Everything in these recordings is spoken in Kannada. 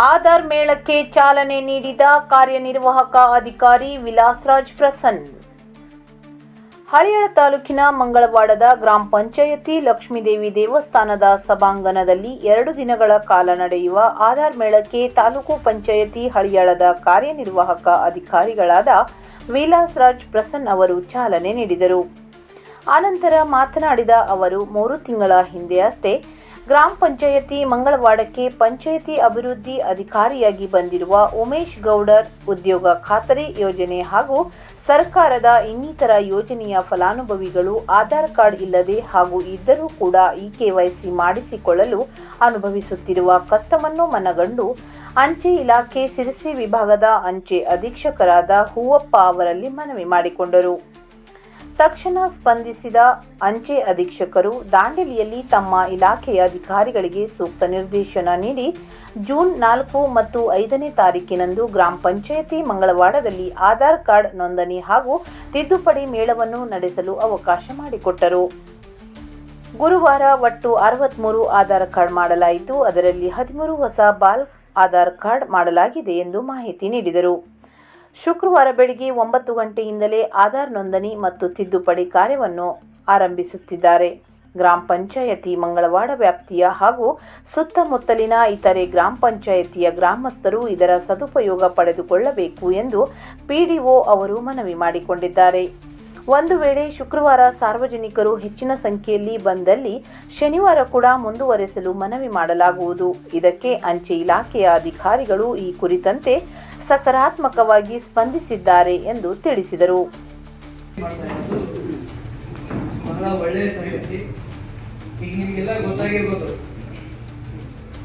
ಆಧಾರ್ ಮೇಳಕ್ಕೆ ಚಾಲನೆ ನೀಡಿದ ಕಾರ್ಯನಿರ್ವಾಹಕ ಅಧಿಕಾರಿ ವಿಲಾಸರಾಜ್ ಪ್ರಸನ್ನ. ಹಳಿಯಾಳ ತಾಲೂಕಿನ ಮಂಗಳವಾಡದ ಗ್ರಾಮ ಪಂಚಾಯತಿ ಲಕ್ಷ್ಮೀದೇವಿ ದೇವಸ್ಥಾನದ ಸಭಾಂಗಣದಲ್ಲಿ 2 ದಿನಗಳ ಕಾಲ ನಡೆಯುವ ಆಧಾರ್ ಮೇಳಕ್ಕೆ ತಾಲೂಕು ಪಂಚಾಯತಿ ಹಳಿಯಾಳದ ಕಾರ್ಯನಿರ್ವಾಹಕ ಅಧಿಕಾರಿಗಳಾದ ವಿಲಾಸರಾಜ್ ಪ್ರಸನ್ನ ಅವರು ಚಾಲನೆ ನೀಡಿದರು. ಆನಂತರ ಮಾತನಾಡಿದ ಅವರು 3 ತಿಂಗಳ ಹಿಂದೆಯಷ್ಟೇ ಗ್ರಾಮ ಪಂಚಾಯತಿ ಮಂಗಳವಾಡಕ್ಕೆ ಪಂಚಾಯತಿ ಅಭಿವೃದ್ಧಿ ಅಧಿಕಾರಿಯಾಗಿ ಬಂದಿರುವ ಉಮೇಶ್ ಗೌಡರ್ ಉದ್ಯೋಗ ಖಾತರಿ ಯೋಜನೆ ಹಾಗೂ ಸರ್ಕಾರದ ಇನ್ನಿತರ ಯೋಜನೆಯ ಫಲಾನುಭವಿಗಳು ಆಧಾರ್ ಕಾರ್ಡ್ ಇಲ್ಲದೆ ಹಾಗೂ ಇದ್ದರೂ ಕೂಡ KYC ಮಾಡಿಸಿಕೊಳ್ಳಲು ಅನುಭವಿಸುತ್ತಿರುವ ಕಷ್ಟವನ್ನು ಮನಗಂಡು ಅಂಚೆ ಇಲಾಖೆ ಸಿರಸಿ ವಿಭಾಗದ ಅಂಚೆ ಅಧೀಕ್ಷಕರಾದ ಹೂವಪ್ಪ ಅವರಲ್ಲಿ ಮನವಿ ಮಾಡಿಕೊಂಡರು. ತಕ್ಷಣ ಸ್ಪಂದಿಸಿದ ಅಂಚೆ ಅಧೀಕ್ಷಕರು ದಾಂಡೇಲಿಯಲ್ಲಿ ತಮ್ಮ ಇಲಾಖೆಯ ಅಧಿಕಾರಿಗಳಿಗೆ ಸೂಕ್ತ ನಿರ್ದೇಶನ ನೀಡಿ ಜೂನ್ 4 ಮತ್ತು 5ನೇ ತಾರೀಕಿನಂದು ಗ್ರಾಮ ಪಂಚಾಯತಿ ಮಂಗಳವಾಡದಲ್ಲಿ ಆಧಾರ್ ಕಾರ್ಡ್ ನೋಂದಣಿ ಹಾಗೂ ತಿದ್ದುಪಡಿ ಮೇಳವನ್ನು ನಡೆಸಲು ಅವಕಾಶ ಮಾಡಿಕೊಟ್ಟರು. ಗುರುವಾರ ಒಟ್ಟು 63 ಆಧಾರ್ ಕಾರ್ಡ್ ಮಾಡಲಾಯಿತು. ಅದರಲ್ಲಿ 13 ಹೊಸ ಬಾಲ್ಕ್ ಆಧಾರ್ ಕಾರ್ಡ್ ಮಾಡಲಾಗಿದೆ ಎಂದು ಮಾಹಿತಿ ನೀಡಿದರು. ಶುಕ್ರವಾರ ಬೆಳಗ್ಗೆ 9 ಗಂಟೆಯಿಂದಲೇ ಆಧಾರ್ ನೋಂದಣಿ ಮತ್ತು ತಿದ್ದುಪಡಿ ಕಾರ್ಯವನ್ನು ಆರಂಭಿಸುತ್ತಿದ್ದಾರೆ. ಗ್ರಾಮ ಪಂಚಾಯತಿ ಮಂಗಳವಾಡ ವ್ಯಾಪ್ತಿಯ ಹಾಗೂ ಸುತ್ತಮುತ್ತಲಿನ ಇತರೆ ಗ್ರಾಮ ಪಂಚಾಯತಿಯ ಗ್ರಾಮಸ್ಥರು ಇದರ ಸದುಪಯೋಗ ಪಡೆದುಕೊಳ್ಳಬೇಕು ಎಂದು PDO ಅವರು ಮನವಿ ಮಾಡಿಕೊಂಡಿದ್ದಾರೆ. ಒಂದು ವೇಳೆ ಶುಕ್ರವಾರ ಸಾರ್ವಜನಿಕರು ಹೆಚ್ಚಿನ ಸಂಖ್ಯೆಯಲ್ಲಿ ಬಂದಲ್ಲಿ ಶನಿವಾರ ಕೂಡ ಮುಂದುವರೆಸಲು ಮನವಿ ಮಾಡಲಾಗುವುದು. ಇದಕ್ಕೆ ಅಂಚೆ ಇಲಾಖೆಯ ಅಧಿಕಾರಿಗಳು ಈ ಕುರಿತಂತೆ ಸಕಾರಾತ್ಮಕವಾಗಿ ಸ್ಪಂದಿಸಿದ್ದಾರೆ ಎಂದು ತಿಳಿಸಿದರು. ಬಹಳ ಒಳ್ಳೆಯ ಸಂಗತಿ. ಈಗ ನಿಮಗೆಲ್ಲ ಗೊತ್ತಾಗಿರ್ಬೋದು,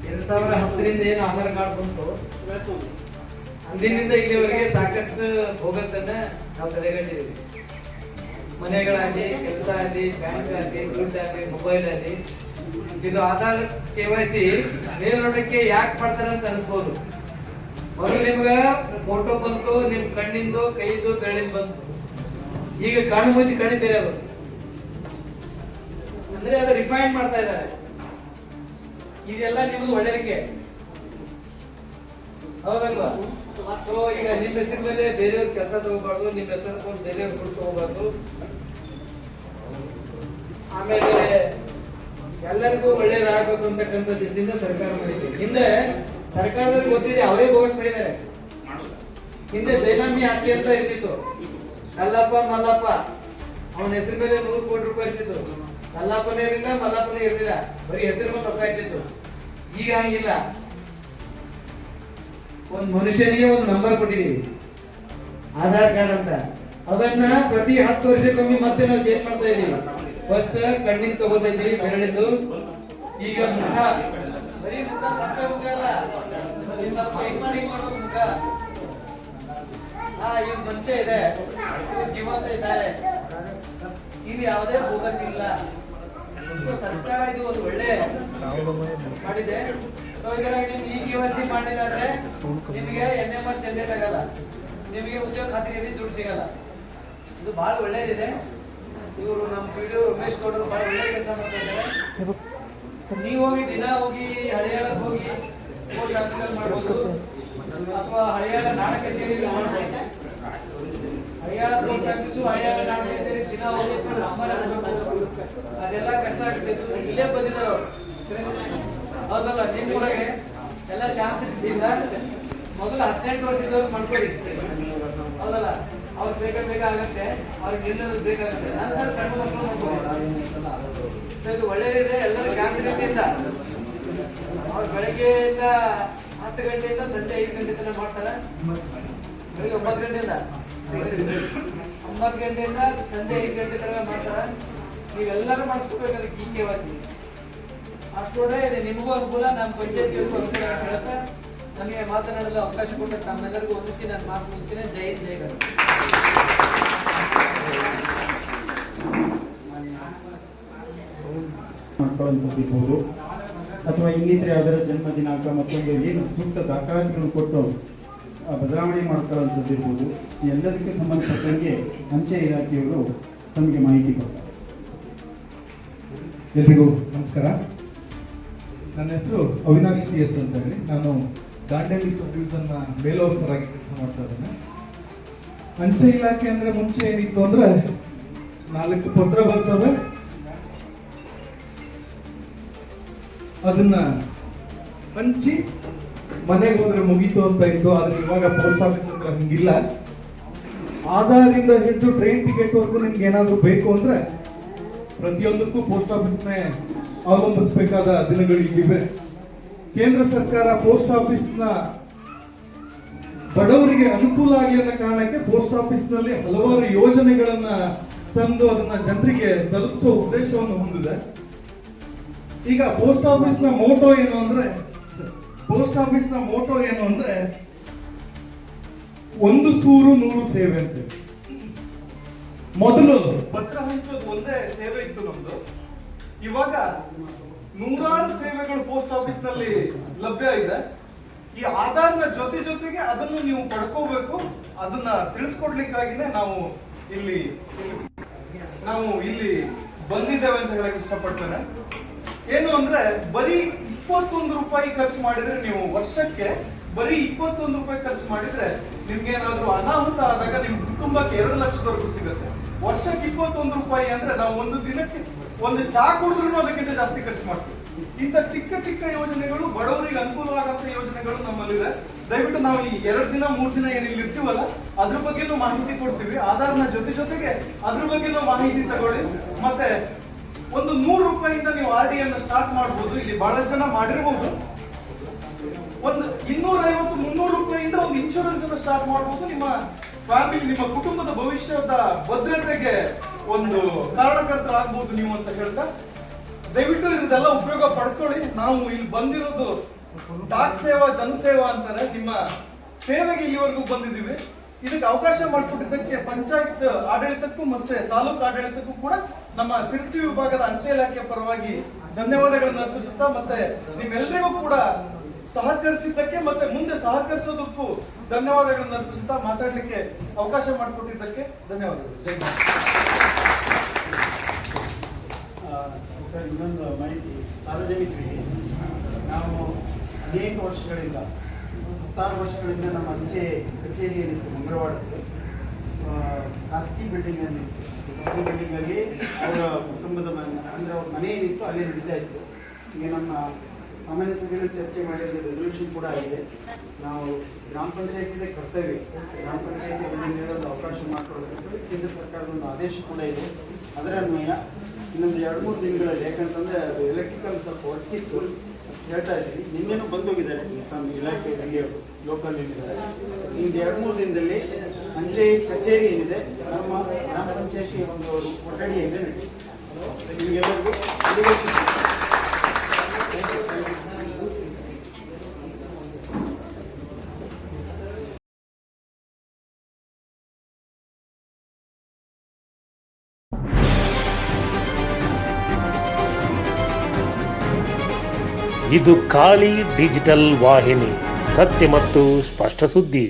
2010ರಿಂದ ಏನು ಆಧಾರ್ ಕಾರ್ಡ್ ಬಂತು, ಅಂದಿನಿಂದ ಇಲ್ಲಿವರೆಗೆ ಸಾಕಷ್ಟು ಬೋಗಸನ್ನ ನಾವು ತಡೆಗಟ್ಟಿದ್ದೀವಿ. ಮನೆಗಳಾಗಲಿ, ಕೆಲಸ ಆಗಲಿ, ಬ್ಯಾಂಕ್ ಆಗಲಿ, ದುಡ್ಡಾಗಲಿ, ಮೊಬೈಲ್ ಆಗಲಿ, ಇದು ಆಧಾರ್ KYC ಮೇಲ್ನೋಟಕ್ಕೆ ಯಾಕೆ ಮಾಡ್ತಾರೆ ಅಂತ ಅನಿಸ್ಬೋದು. ಮೊದಲು ನಿಮ್ಗ ಫೋಟೋ ಬಂತು, ನಿಮ್ ಕಣ್ಣಿಂದು, ಕೈದು, ಬೆರಳಿಂದ ಬಂತು. ಈಗ ಕಣ್ಣು ಮುಚ್ಚಿ ಕಣ್ಣಿದ್ದೀರಿ, ಅದು ಅಂದ್ರೆ ಅದು ರಿಫೈನ್ ಮಾಡ್ತಾ ಇದ್ದಾರೆ. ಇದೆಲ್ಲ ನಿಮ್ದು ಒಳ್ಳೆಯದಕ್ಕೆ, ಹೌದಲ್ವಾ? ಸೊ ಈಗ ನಿಮ್ಮ ಹೆಸರು ಮೇಲೆ ಬೇರೆಯವ್ರ ಕೆಲಸ ತಗೋಬಾರ್ದು, ನಿಮ್ಮ ಹೆಸರು ಬೇರೆಯವ್ರ ದುಡ್ಡು ತಗೋಬಾರ್ದು. ಆಮೇಲೆ ಎಲ್ಲರಿಗೂ ಒಳ್ಳೇದಾಗಬೇಕು ಅಂತಕ್ಕಂಥ ದೃಷ್ಟಿಯಿಂದ ಸರ್ಕಾರ ಮಾಡಿದೆ. ಹಿಂದೆ ಸರ್ಕಾರದಲ್ಲಿ ಗೊತ್ತಿದೆ, ಅವರೇ ಬೋಗಸ್ ಮಾಡಿದ್ದಾರೆ. ಹಿಂದೆ ಬೇನಾಮಿ ಆಸ್ತಿ ಅಂತ ಇರ್ತಿತ್ತು. ಕಲ್ಲಪ್ಪ ಮಲ್ಲಪ್ಪ ಅವನ ಹೆಸರು ಮೇಲೆ 100 ಕೋಟಿ ರೂಪಾಯಿ ಇರ್ತಿತ್ತು. ಕಲ್ಲಪ್ಪನೇ ಇರಲಿಲ್ಲ, ಮಲ್ಲಪ್ಪನೇ ಇರಲಿಲ್ಲ, ಬರೀ ಹೆಸರು ಮೇಲೆ ರೊಕ್ಕ ಇರ್ತಿತ್ತು. ಈಗ ಹಂಗಿಲ್ಲ. ಒಂದ್ ಮನುಷ್ಯನಿಗೆ ಒಂದು ನಂಬರ್ ಕೊಟ್ಟಿದ್ದೀವಿ, ಆಧಾರ್ ಕಾರ್ಡ್ ಅಂತ. ಅದನ್ನ ಪ್ರತಿ 10 ವರ್ಷಕ್ಕೊಮ್ಮೆ ಮತ್ತೆ ನಾವು ಚೇಂಜ್ ಮಾಡ್ತಾ ಇದೀವಿ. ಫಸ್ಟ್ ಕಣ್ಣಿನ ತಗೋತಾ ಇದ್ದೀವಿ, ಬೆರಳಿಂದು. ಈಗ ಮುಖ, ಬರೀ ಮುಖ ಸತ್ತ ಮುಖ ಅಲ್ಲ, ಸ್ವಲ್ಪ ಹಿಂಗ್ ಮಾಡಿ ಮಾಡ್ಬೇಕು ಮುಖ. ಈಗ ಮನುಷ್ಯ ಇದೆ, ಜೀವಂತ ಇದ್ದಾರೆ, ಇಲ್ಲಿ ಯಾವುದೇ ಬೋಗಸ್ ಇಲ್ಲ. ಸೊ ಸರ್ಕಾರ ಇದು ಒಂದು ಒಳ್ಳೆ ಮಾಡಿದೆ. ಸೊ ಇದರಾಗಿ ನೀವು KYC ಮಾಡಲಿಲ್ಲ ಅಂದ್ರೆ ನಿಮಗೆ NMR ಜನರೇಟ್ ಆಗಲ್ಲ, ನಿಮಗೆ ಉದ್ಯೋಗ ಖಾತ್ರಿಯಲ್ಲಿ ದುಡ್ಡು ಸಿಗಲ್ಲ. ಇದು ಬಹಳ ಒಳ್ಳೇದಿದೆ. ಇವರು ನಮ್ಮ PDO ಉಮೇಶ್ ಗೌಡರು ಬಹಳ ಒಳ್ಳೆ ಕೆಲಸ ಮಾಡ್ತಾ ಇದ್ದಾರೆ. ನೀವು ಹೋಗಿ ದಿನ ಹೋಗಿ ಹಳಿಯಾಳಕ್ಕೆ ಹೋಗಿ ಕೋರ್ಟ್ ಆಫೀಸಲ್ಲಿ ಮಾಡ್ಬೋದು, ಅಥವಾ ಹಳಿಯಾಳ ನಾಡ ಕಚೇರಿಯಲ್ಲಿ ಮಾಡ್ಬೋದು. ಹಳಿಯಾಳ ಕೋರ್ಟ್ ಆಫೀಸು, ಹಳಿಯಾಳ ನಾಡ ಕಚೇರಿ ದಿನ ಹೋಗಿ ನಂಬರ್ ಹಾಕಬೇಕು, ಅದೆಲ್ಲ ಕಷ್ಟ ಆಗ್ತಿತ್ತು. ಇಲ್ಲೇ ಬಂದಿದ್ದಾರೆ ಅವರು, ಹೌದಲ್ಲ? ನಿಮ್ಮ ಊರಾಗೆ ಎಲ್ಲ ಶಾಂತಿಯಿಂದ ಮೊದಲು 18 ವರ್ಷದವ್ರು ಮಾಡ್ಕೊಳ್ಳಿ, ಹೌದಲ್ಲ? ಅವ್ರು ಬೇಗ ಆಗತ್ತೆ, ಅವ್ರಿಗೆ ಎಲ್ಲರೂ ಬೇಕಾಗುತ್ತೆ. ನಂತರ ಸಣ್ಣ ಮಕ್ಕಳು ಮಾಡ್ಕೊಳ್ಳಿ. ಸೊ ಇದು ಒಳ್ಳೇದಿದೆ. ಎಲ್ಲರೂ ಶಾಂತಿಯಿಂದ ಅವ್ರು ಬೆಳಗ್ಗೆಯಿಂದ 10 ಗಂಟೆಯಿಂದ ಸಂಜೆ 5 ಗಂಟೆ ತನಕ ಮಾಡ್ತಾರೆ. ಬೆಳಿಗ್ಗೆ 9 ಗಂಟೆಯಿಂದ 9 ಗಂಟೆಯಿಂದ ಸಂಜೆ 5 ಗಂಟೆ ತನಕ ಮಾಡ್ತಾರೆ. ನೀವೆಲ್ಲರೂ ಮಾಡಿಸ್ಕೋಬೇಕು ಅದಕ್ಕೆ KYC. ಅಷ್ಟೋಡೆ ಇದೆ, ನಿಮಗೂ ಅನುಕೂಲ, ನಮ್ಮ ಪಂಚಾಯತಿಯವ್ರಿಗೂ ಅನುಕೂಲ ಅಂತ ಹೇಳ್ತಾ ನನಗೆ ಮಾತನಾಡಲು ಅವಕಾಶ ಕೊಟ್ಟು ತಮ್ಮೆಲ್ಲರಿಗೂ ಹೊಂದಿಸಿ ನಾನು ಮಾತು ಮುಗಿಸ್ತೇನೆ. ಜೈ ಹಿಂದ್, ಜೈ ಕರ್ನಾಟಕ. ಮಾಡ್ಕೊಳ್ಳುವಂಥದ್ದಿರ್ಬೋದು, ಅಥವಾ ಇನ್ನಿತರೆ ಅದರ ಜನ್ಮ ದಿನಾಂಕ ಮತ್ತೊಂದು ಏನು ಸೂಕ್ತ ದಾಖಲಾತಿಗಳನ್ನು ಕೊಟ್ಟು ಬದಲಾವಣೆ ಮಾಡ್ಕೊಳ್ಳುವಂಥದ್ದಿರ್ಬೋದು, ಎಲ್ಲದಕ್ಕೆ ಸಂಬಂಧಪಟ್ಟಂಗೆ ಅಂಚೆ ಇಲಾಖೆಯವರು ತಮಗೆ ಮಾಹಿತಿ ಕೊಡ್ತಾರೆ. ಎಲ್ರಿಗೂ ನಮಸ್ಕಾರ. ನನ್ನ ಹೆಸರು ಅವಿನಾಶ್ CS ಅಂತ ಹೇಳಿ. ನಾನು ದಾಂಡೇಲಿ ಸಬ್ ಡಿವಿಷನ್ ಮೇಲೋಸರಾಗಿ ಕೆಲಸ ಮಾಡ್ತಾ ಇದ್ದೇನೆ. ಅಂಚೆ ಇಲಾಖೆ ಅಂದ್ರೆ ಮುಂಚೆ ಏನಿತ್ತು ಅಂದ್ರೆ 4 ಪತ್ರ ಬರ್ತವೆ, ಅದನ್ನ ಹಂಚಿ ಮನೆಗೆ ಹೋದ್ರೆ ಮುಗೀತು ಅಂತ ಇತ್ತು. ಆದ್ರೆ ಇವಾಗ ಪೋಸ್ಟ್ ಆಫೀಸ್ ಹತ್ರ ಹಿಂಗಿಲ್ಲ. ಆಧಾರಿಂದ ಹಿಡಿದು ಟ್ರೈನ್ ಟಿಕೆಟ್ ವರೆಗೂ ನಿಮ್ಗೆ ಏನಾದ್ರು ಬೇಕು ಅಂದ್ರೆ ಪ್ರತಿಯೊಂದಕ್ಕೂ ಪೋಸ್ಟ್ ಆಫೀಸ್ನೇ ಅವಲಂಬಿಸಬೇಕಾದ ದಿನಗಳು ಇವೆ. ಕೇಂದ್ರ ಸರ್ಕಾರ ಪೋಸ್ಟ್ ಆಫೀಸ್ನ ಬಡವರಿಗೆ ಅನುಕೂಲ ಆಗಲಿ ಅನ್ನೋ ಕಾರಣಕ್ಕೆ ಪೋಸ್ಟ್ ಆಫೀಸ್ ನಲ್ಲಿ ಹಲವಾರು ಯೋಜನೆಗಳನ್ನ ತಂದು ಅದನ್ನ ಜನರಿಗೆ ತಲುಪಿಸುವ ಉದ್ದೇಶವನ್ನು ಹೊಂದಿದೆ. ಈಗ ಪೋಸ್ಟ್ ಆಫೀಸ್ನ ಮೋಟೋ ಏನು ಅಂದ್ರೆ ಒಂದು ಸೂರು 100 ಸೇವೆ ಅಂತ. ಮೊದಲು ಪತ್ರ ಹಂಚೋದು ಒಂದೇ ಸೇವೆ ಇತ್ತು ನಮ್ದು. ಇವಾಗ 100 ಸೇವೆಗಳು ಪೋಸ್ಟ್ ಆಫೀಸ್ ನಲ್ಲಿ ಲಭ್ಯ ಇದೆ. ಈ ಆಧಾರ್ನ ಜೊತೆಗೆ ಅದನ್ನು ನೀವು ಪಡ್ಕೋಬೇಕು. ಅದನ್ನ ತಿಳಿಸ್ಕೊಡ್ಲಿಕ್ಕಾಗಿನೇ ನಾವು ಇಲ್ಲಿ ಬಂದಿದ್ದೇವೆ ಅಂತ ಹೇಳಕ್ ಇಷ್ಟಪಡ್ತೇನೆ. ಏನು ಅಂದ್ರೆ ಬರೀ 21 ರೂಪಾಯಿ ಖರ್ಚು ಮಾಡಿದ್ರೆ, ನೀವು ವರ್ಷಕ್ಕೆ ಬರೀ 21 ರೂಪಾಯಿ ಖರ್ಚು ಮಾಡಿದ್ರೆ ನಿಮ್ಗೆ ಏನಾದ್ರೂ ಅನಾಹುತ ಆದಾಗ ನಿಮ್ ಕುಟುಂಬಕ್ಕೆ 2 ಲಕ್ಷದವರೆಗೂ ಸಿಗುತ್ತೆ. ವರ್ಷಕ್ಕೆ 21 ರೂಪಾಯಿ ಅಂದ್ರೆ ನಾವು ಒಂದು ದಿನಕ್ಕೆ ಒಂದು ಚಾ ಕುಡಿದ್ರೂ ಅದಕ್ಕಿಂತ ಜಾಸ್ತಿ ಖರ್ಚು ಮಾಡ್ತೀವಿ. ಇಂಥ ಚಿಕ್ಕ ಯೋಜನೆಗಳು, ಬಡವರಿಗೆ ಅನುಕೂಲವಾದಂತ ಯೋಜನೆಗಳು ನಮ್ಮಲ್ಲಿದೆ. ದಯವಿಟ್ಟು ನಾವು ಈ 2 ದಿನ 3 ದಿನ ಏನಿಲ್ಲಿ ಇರ್ತೀವಲ್ಲ ಅದ್ರ ಬಗ್ಗೆನೂ ಮಾಹಿತಿ ಕೊಡ್ತೀವಿ. ಆಧಾರ್ನ ಜೊತೆಗೆ ಅದ್ರ ಬಗ್ಗೆನೂ ಮಾಹಿತಿ ತಗೊಳ್ಳಿ. ಮತ್ತೆ ಒಂದು 100 ರೂಪಾಯಿಯಿಂದ ನೀವು RD ಅನ್ನ ಸ್ಟಾರ್ಟ್ ಮಾಡಬಹುದು. ಇಲ್ಲಿ ಬಹಳಷ್ಟು ಜನ ಮಾಡಿರಬಹುದು. ಒಂದು 250-300 ರೂಪಾಯಿಯಿಂದ ಒಂದು ಇನ್ಶೂರೆನ್ಸ್ ಅನ್ನ ಸ್ಟಾರ್ಟ್ ಮಾಡಬಹುದು. ನಿಮ್ಮ ಫ್ಯಾಮಿಲಿ, ನಿಮ್ಮ ಕುಟುಂಬದ ಭವಿಷ್ಯದ ಭದ್ರತೆಗೆ ಒಂದು ಕಾರಣಕರ್ತರಾಗಬಹುದು ನೀವು ಅಂತ ಹೇಳ್ತಾ, ದಯವಿಟ್ಟು ಇದೆಲ್ಲ ಉಪಯೋಗ ಪಡ್ಕೊಳ್ಳಿ. ನಾವು ಇಲ್ಲಿ ಬಂದಿರೋದು ಡಾಕ್ ಸೇವಾ ಜನಸೇವಾ ಅಂತಾರೆ. ನಿಮ್ಮ ಸೇವೆಗೆ ಇಲ್ಲಿವರೆಗೂ ಬಂದಿದ್ದೀವಿ. ಇದಕ್ಕೆ ಅವಕಾಶ ಮಾಡಿಕೊಟ್ಟಿದ್ದಕ್ಕೆ ಪಂಚಾಯತ್ ಆಡಳಿತಕ್ಕೂ ಮತ್ತೆ ತಾಲೂಕು ಆಡಳಿತಕ್ಕೂ ಕೂಡ ನಮ್ಮ ಸಿರ್ಸಿ ವಿಭಾಗದ ಅಂಚೆ ಇಲಾಖೆ ಪರವಾಗಿ ಧನ್ಯವಾದಗಳನ್ನು ಅರ್ಪಿಸುತ್ತಾ, ಮತ್ತೆ ನಿಮ್ಮೆಲ್ಲರಿಗೂ ಕೂಡ ಸಹಕರಿಸಿದ್ದಕ್ಕೆ ಮತ್ತೆ ಮುಂದೆ ಸಹಕರಿಸೋದಕ್ಕೂ ಧನ್ಯವಾದಗಳನ್ನು ಅರ್ಪಿಸುತ್ತಾ ಮಾತಾಡ್ಲಿಕ್ಕೆ ಅವಕಾಶ ಮಾಡಿಕೊಟ್ಟಿದ್ದಕ್ಕೆ ಧನ್ಯವಾದಗಳು. ಜೈ ಹಿಂದ್. ಸರ್, ಇನ್ನೊಂದು ಮಾಹಿತಿ ಸಾರ್ವಜನಿಕರಿಗೆ. ನಾವು ಅನೇಕ ವರ್ಷಗಳಿಂದ 16 ವರ್ಷಗಳಿಂದ ನಮ್ಮ ಅಂಚೆ ಕಚೇರಿ ಏನಿತ್ತು ಮಂಗಳವಾರಕ್ಕೆ ಖಾಸಗಿ ಬಿಲ್ಡಿಂಗ್ ಏನಿತ್ತು, ಖಾಸಗಿ ಬಿಲ್ಡಿಂಗಲ್ಲಿ ಅವರ ಕುಟುಂಬದ ಅಂದರೆ ಅವ್ರ ಮನೆ ಏನಿತ್ತು ಅಲ್ಲಿ ನಡೀತಾ ಇತ್ತು. ಈಗ ನಮ್ಮ ಸಾಮಾನ್ಯ ಸಭೆಯಲ್ಲಿ ಚರ್ಚೆ ಮಾಡಿದ ರೆಸಲ್ಯೂಷನ್ ಕೂಡ ಆಗಿದೆ. ನಾವು ಗ್ರಾಮ ಪಂಚಾಯತಿಗೆ ಕರ್ತವ್ಯ, ಗ್ರಾಮ ಪಂಚಾಯತಿ ನೀಡಲು ಅವಕಾಶ ಮಾಡಿಕೊಡಬೇಕು. ಕೇಂದ್ರ ಸರ್ಕಾರದ ಒಂದು ಆದೇಶ ಕೂಡ ಇದೆ. ಅದರ ಅನ್ವಯ ಇನ್ನೊಂದು 2-3 ದಿನಗಳಲ್ಲಿ, ಯಾಕಂತಂದರೆ ಅದು ಎಲೆಕ್ಟ್ರಿಕಲ್ ಸ್ವಲ್ಪ ವರ್ಕಿತ್ತು ಹೇಳ್ತಾ ಇದ್ದೀವಿ. ನಿನ್ನೆನೂ ಬಂದೋಗಿದ್ದಾರೆ ನಮ್ಮ ಇಲಾಖೆ ಹಿರಿಯರು, ಲೋಕಲ್ ಇದ್ದಾರೆ. ಇನ್ನು 2-3 ದಿನದಲ್ಲಿ ಅಂಚೆ ಕಚೇರಿ ಏನಿದೆ ನಮ್ಮ ಗ್ರಾಮ ಪಂಚಾಯತಿ ಒಂದು ಕೊಠಡಿಯಲ್ಲಿ ನಡೀತದೆ. ನಿಮಗೆಲ್ಲರಿಗೂ ಇದು ಖಾಲಿ ಡಿಜಿಟಲ್ ವಾಹಿನಿ, ಸತ್ಯ ಮತ್ತು ಸ್ಪಷ್ಟ ಸುದ್ದಿ.